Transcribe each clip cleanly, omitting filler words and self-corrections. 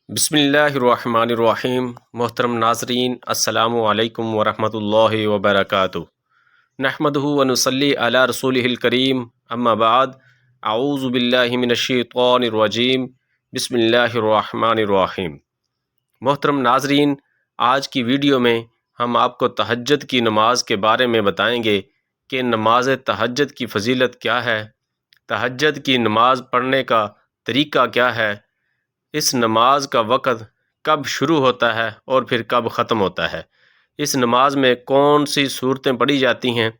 بسم اللہ الرحمن الرحیم۔ محترم ناظرین، السلام علیکم ورحمۃ اللہ وبرکاتہ۔ نحمدہ ونصلی علی رسولہ الکریم، اما بعد، اعوذ باللہ من الشیطان الرجیم، بسم اللہ الرحمن الرحیم۔ محترم ناظرین، آج کی ویڈیو میں ہم آپ کو تہجد کی نماز کے بارے میں بتائیں گے کہ نماز تہجد کی فضیلت کیا ہے، تہجد کی نماز پڑھنے کا طریقہ کیا ہے، اس نماز کا وقت کب شروع ہوتا ہے اور پھر کب ختم ہوتا ہے، اس نماز میں کون سی صورتیں پڑھی جاتی ہیں،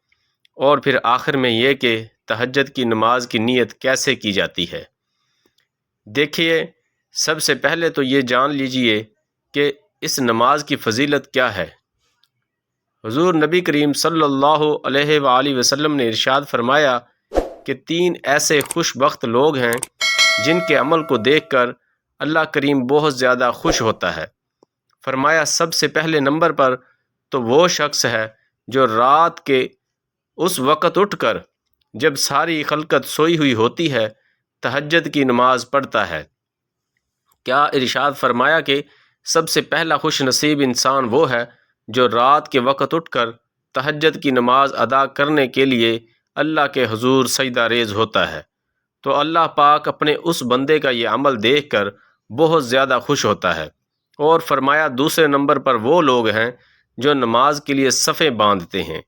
اور پھر آخر میں یہ کہ تہجد کی نماز کی نیت کیسے کی جاتی ہے۔ دیکھیے، سب سے پہلے تو یہ جان لیجئے کہ اس نماز کی فضیلت کیا ہے۔ حضور نبی کریم صلی اللہ علیہ وآلہ وسلم نے ارشاد فرمایا کہ 3 ایسے خوش بخت لوگ ہیں جن کے عمل کو دیکھ کر اللہ کریم بہت زیادہ خوش ہوتا ہے۔ فرمایا سب سے پہلے نمبر پر تو وہ شخص ہے جو رات کے اس وقت اٹھ کر جب ساری خلقت سوئی ہوئی ہوتی ہے تہجد کی نماز پڑھتا ہے۔ کیا ارشاد فرمایا کہ سب سے پہلا خوش نصیب انسان وہ ہے جو رات کے وقت اٹھ کر تہجد کی نماز ادا کرنے کے لیے اللہ کے حضور سجدہ ریز ہوتا ہے۔ تو اللہ پاک اپنے اس بندے کا یہ عمل دیکھ کر بہت زیادہ خوش ہوتا ہے، اور فرمایا دوسرے نمبر پر وہ لوگ ہیں جو نماز کے لیے صفیں باندھتے ہیں،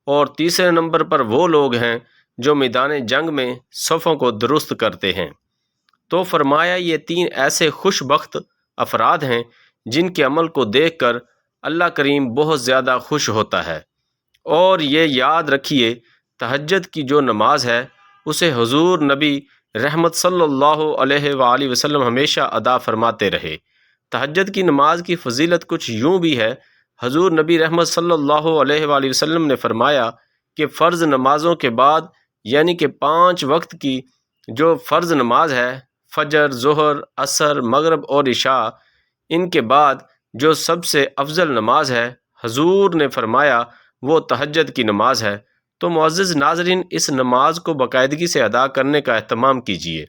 اور تیسرے نمبر پر وہ لوگ ہیں جو میدان جنگ میں صفوں کو درست کرتے ہیں۔ تو فرمایا یہ 3 ایسے خوش بخت افراد ہیں جن کے عمل کو دیکھ کر اللہ کریم بہت زیادہ خوش ہوتا ہے۔ اور یہ یاد رکھیے، تہجد کی جو نماز ہے اسے حضور نبی رحمت صلی اللہ علیہ وآلہ وسلم ہمیشہ ادا فرماتے رہے۔ تہجد کی نماز کی فضیلت کچھ یوں بھی ہے۔ حضور نبی رحمت صلی اللہ علیہ وآلہ وسلم نے فرمایا کہ فرض نمازوں کے بعد، یعنی کہ 5 وقت کی جو فرض نماز ہے، فجر، ظہر، عصر، مغرب اور عشاء، ان کے بعد جو سب سے افضل نماز ہے، حضور نے فرمایا وہ تہجد کی نماز ہے۔ تو معزز ناظرین، اس نماز کو باقاعدگی سے ادا کرنے کا اہتمام کیجیے۔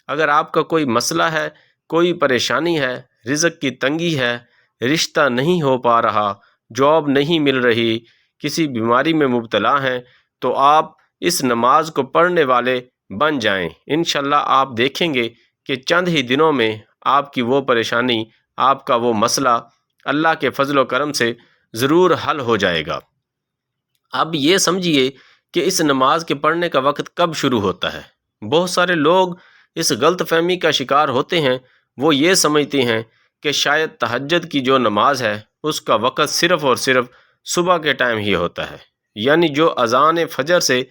اگر آپ کا کوئی مسئلہ ہے، کوئی پریشانی ہے، رزق کی تنگی ہے، رشتہ نہیں ہو پا رہا، جاب نہیں مل رہی، کسی بیماری میں مبتلا ہیں، تو آپ اس نماز کو پڑھنے والے بن جائیں۔ انشاءاللہ آپ دیکھیں گے کہ چند ہی دنوں میں آپ کی وہ پریشانی، آپ کا وہ مسئلہ اللہ کے فضل و کرم سے ضرور حل ہو جائے گا۔ اب یہ سمجھیے کہ اس نماز کے پڑھنے کا وقت کب شروع ہوتا ہے۔ بہت سارے لوگ اس غلط فہمی کا شکار ہوتے ہیں، وہ یہ سمجھتے ہیں کہ شاید تہجد کی جو نماز ہے اس کا وقت صرف اور صرف صبح کے ٹائم ہی ہوتا ہے، یعنی جو اذان فجر سے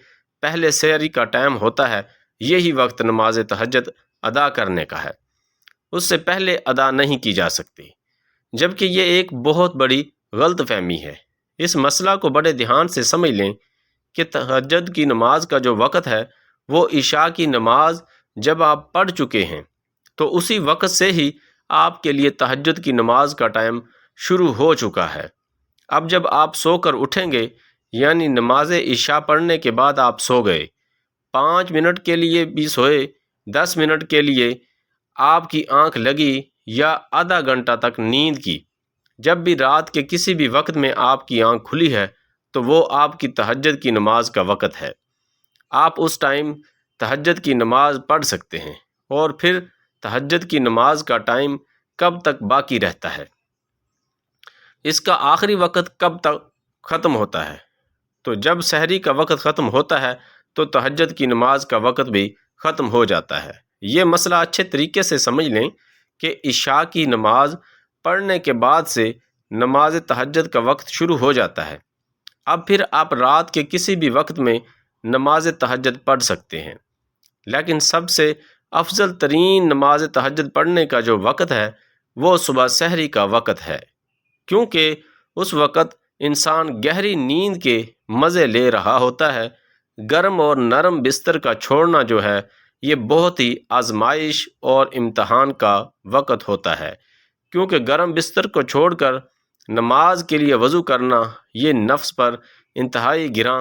پہلے سحری کا ٹائم ہوتا ہے یہی وقت نماز تہجد ادا کرنے کا ہے، اس سے پہلے ادا نہیں کی جا سکتی، جبکہ یہ ایک بہت بڑی غلط فہمی ہے۔ اس مسئلہ کو بڑے دھیان سے سمجھ لیں کہ تہجد کی نماز کا جو وقت ہے وہ عشاء کی نماز جب آپ پڑھ چکے ہیں تو اسی وقت سے ہی آپ کے لیے تہجد کی نماز کا ٹائم شروع ہو چکا ہے۔ اب جب آپ سو کر اٹھیں گے، یعنی نماز عشاء پڑھنے کے بعد آپ سو گئے، 5 منٹ کے لیے بھی سوئے، 10 منٹ کے لیے آپ کی آنکھ لگی، یا آدھا گھنٹہ تک نیند کی، جب بھی رات کے کسی بھی وقت میں آپ کی آنکھ کھلی ہے تو وہ آپ کی تہجد کی نماز کا وقت ہے۔ آپ اس ٹائم تہجد کی نماز پڑھ سکتے ہیں۔ اور پھر تہجد کی نماز کا ٹائم کب تک باقی رہتا ہے، اس کا آخری وقت کب تک ختم ہوتا ہے؟ تو جب سحری کا وقت ختم ہوتا ہے تو تہجد کی نماز کا وقت بھی ختم ہو جاتا ہے۔ یہ مسئلہ اچھے طریقے سے سمجھ لیں کہ عشاء کی نماز پڑھنے کے بعد سے نماز تہجد کا وقت شروع ہو جاتا ہے۔ اب پھر آپ رات کے کسی بھی وقت میں نماز تہجد پڑھ سکتے ہیں، لیکن سب سے افضل ترین نماز تہجد پڑھنے کا جو وقت ہے وہ صبح سحری کا وقت ہے، کیونکہ اس وقت انسان گہری نیند کے مزے لے رہا ہوتا ہے۔ گرم اور نرم بستر کا چھوڑنا جو ہے یہ بہت ہی آزمائش اور امتحان کا وقت ہوتا ہے، کیونکہ گرم بستر کو چھوڑ کر نماز کے لیے وضو کرنا یہ نفس پر انتہائی گراں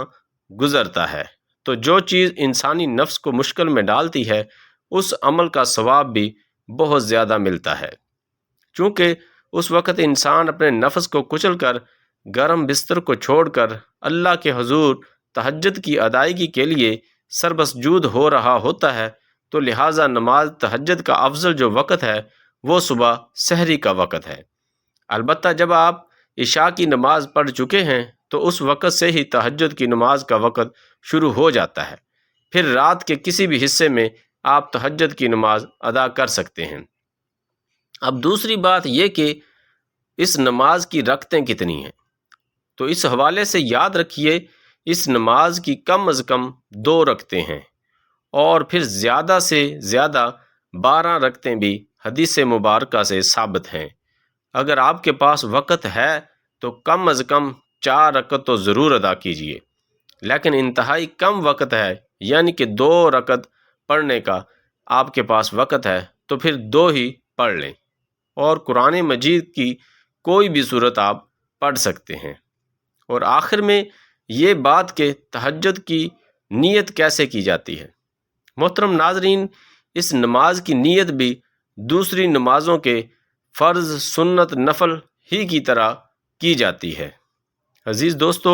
گزرتا ہے۔ تو جو چیز انسانی نفس کو مشکل میں ڈالتی ہے اس عمل کا ثواب بھی بہت زیادہ ملتا ہے۔ چونکہ اس وقت انسان اپنے نفس کو کچل کر گرم بستر کو چھوڑ کر اللہ کے حضور تہجد کی ادائیگی کے لیے سربسجود ہو رہا ہوتا ہے، تو لہٰذا نماز تہجد کا افضل جو وقت ہے وہ صبح سحری کا وقت ہے۔ البتہ جب آپ عشاء کی نماز پڑھ چکے ہیں تو اس وقت سے ہی تہجد کی نماز کا وقت شروع ہو جاتا ہے، پھر رات کے کسی بھی حصے میں آپ تہجد کی نماز ادا کر سکتے ہیں۔ اب دوسری بات یہ کہ اس نماز کی رکعتیں کتنی ہیں، تو اس حوالے سے یاد رکھیے اس نماز کی کم از کم 2 رکعتیں ہیں، اور پھر زیادہ سے زیادہ 12 رکعتیں بھی حدیث مبارکہ سے ثابت ہیں۔ اگر آپ کے پاس وقت ہے تو کم از کم 4 رکعت تو ضرور ادا کیجیے، لیکن انتہائی کم وقت ہے یعنی کہ 2 رکعت پڑھنے کا آپ کے پاس وقت ہے تو پھر 2 ہی پڑھ لیں، اور قرآن مجید کی کوئی بھی صورت آپ پڑھ سکتے ہیں۔ اور آخر میں یہ بات کہ تہجد کی نیت کیسے کی جاتی ہے۔ محترم ناظرین، اس نماز کی نیت بھی دوسری نمازوں کے فرض، سنت، نفل ہی کی طرح کی جاتی ہے۔ عزیز دوستو،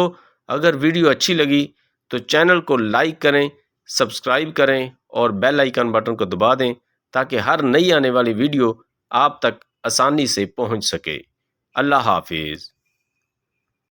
اگر ویڈیو اچھی لگی تو چینل کو لائک کریں، سبسکرائب کریں اور بیل آئیکن بٹن کو دبا دیں تاکہ ہر نئی آنے والی ویڈیو آپ تک آسانی سے پہنچ سکے۔ اللہ حافظ۔